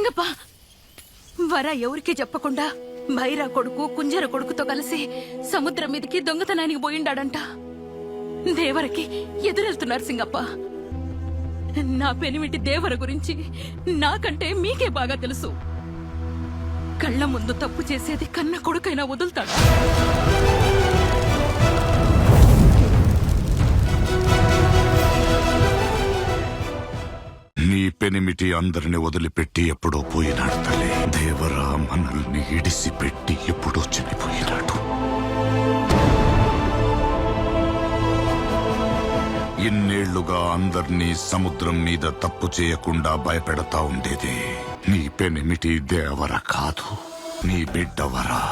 సింగప్ప, వర ఎవరికీ చెప్పకుండా భైరా కొడుకు కుంజర కొడుకుతో కలిసి సముద్రం మీదకి దొంగతనానికి పోయిండాడంట. దేవరకి ఎదురెళ్తున్నారు సింగప్ప. నా పెనిమిటి దేవర గురించి నాకంటే మీకే బాగా తెలుసు. కళ్ళ ముందు తప్పు చేసేది కన్న కొడుకైనా వదులుతాడా? నీ పెనిమిటి అందరిని వదిలిపెట్టి ఎప్పుడో పోయినాడు తల్లి. దేవరా మనల్ని ఇడిసిపెట్టి ఎప్పుడో చనిపోయినాడు. ఇన్నేళ్లుగా అందర్నీ సముద్రం మీద తప్పు చేయకుండా భయపెడతా ఉండేది నీ పెనిమిటి దేవర కాదు, నీ బిడ్డవరా.